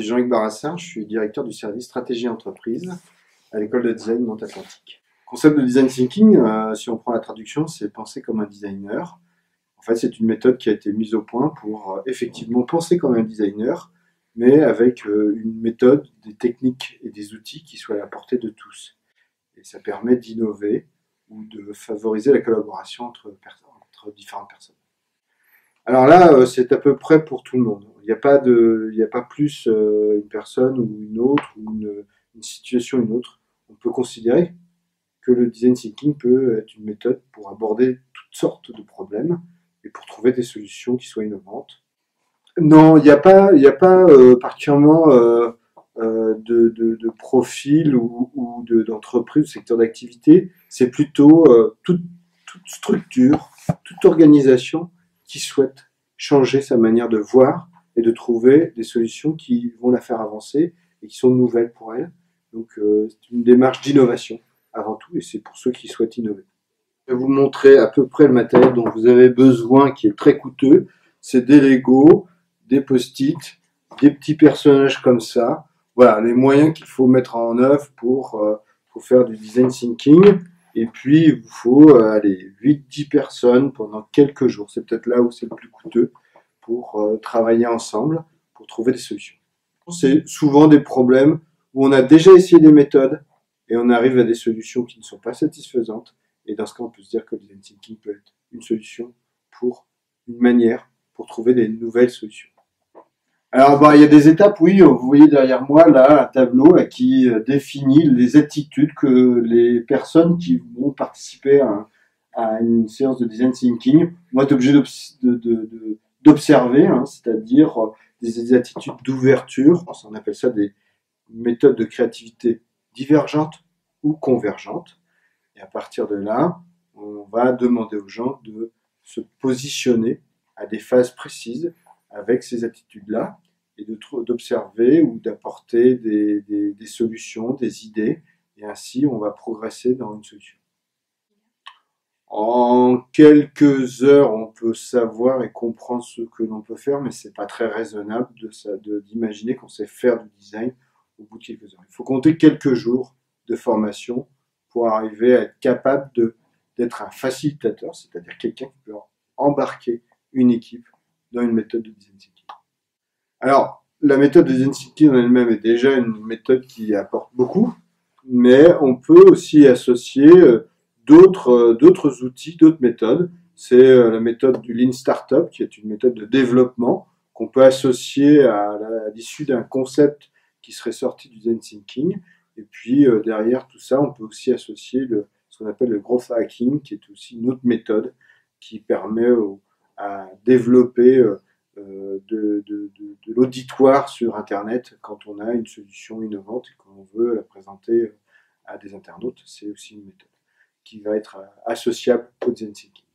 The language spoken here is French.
suis Jean-Luc Barassin, je suis directeur du service stratégie entreprise à l'école de design Nantes-Atlantique. Le concept de design thinking, si on prend la traduction, c'est penser comme un designer. En fait, c'est une méthode qui a été mise au point pour effectivement penser comme un designer, mais avec une méthode, des techniques et des outils qui soient à la portée de tous. Et ça permet d'innover ou de favoriser la collaboration entre différentes personnes. Alors là, c'est à peu près pour tout le monde. Il n'y a pas plus une personne ou une autre, ou une situation ou une autre. On peut considérer que le design thinking peut être une méthode pour aborder toutes sortes de problèmes et pour trouver des solutions qui soient innovantes. Non, il n'y a pas particulièrement de profil ou d'entreprise, de secteur d'activité. C'est plutôt toute structure, toute organisation qui souhaite changer sa manière de voir et de trouver des solutions qui vont la faire avancer et qui sont nouvelles pour elle. Donc c'est une démarche d'innovation avant tout, et c'est pour ceux qui souhaitent innover. Je vais vous montrer à peu près le matériel dont vous avez besoin, qui est très coûteux. C'est des Lego, des post-it, des petits personnages comme ça. Voilà les moyens qu'il faut mettre en œuvre pour faire du design thinking. Et puis, il vous faut 8-10 personnes pendant quelques jours. C'est peut-être là où c'est le plus coûteux pour travailler ensemble, pour trouver des solutions. C'est souvent des problèmes où on a déjà essayé des méthodes et on arrive à des solutions qui ne sont pas satisfaisantes. Et dans ce cas, on peut se dire que le design thinking peut être une solution pour une manière pour trouver des nouvelles solutions. Alors, il y a des étapes, oui, vous voyez derrière moi, là, un tableau qui définit les attitudes que les personnes qui vont participer à une séance de design thinking vont être obligées d'observer, c'est-à-dire des attitudes d'ouverture. On appelle ça des méthodes de créativité divergentes ou convergentes. Et à partir de là, on va demander aux gens de se positionner à des phases précises avec ces attitudes-là, et d'observer ou d'apporter des solutions, des idées, et ainsi on va progresser dans une solution. En quelques heures, on peut savoir et comprendre ce que l'on peut faire, mais c'est pas très raisonnable d'imaginer qu'on sait faire du design au bout de quelques heures. Il faut compter quelques jours de formation pour arriver à être capable d'être un facilitateur, c'est-à-dire quelqu'un qui peut embarquer une équipe dans une méthode de design thinking. Alors, la méthode de design thinking en elle-même est déjà une méthode qui apporte beaucoup, mais on peut aussi associer d'autres outils, d'autres méthodes. C'est la méthode du Lean Startup, qui est une méthode de développement qu'on peut associer à l'issue d'un concept qui serait sorti du design thinking. Et puis, derrière tout ça, on peut aussi associer ce qu'on appelle le growth hacking, qui est aussi une autre méthode qui permet à développer de l'auditoire sur Internet quand on a une solution innovante et qu'on veut la présenter à des internautes. C'est aussi une méthode qui va être associable au design thinking.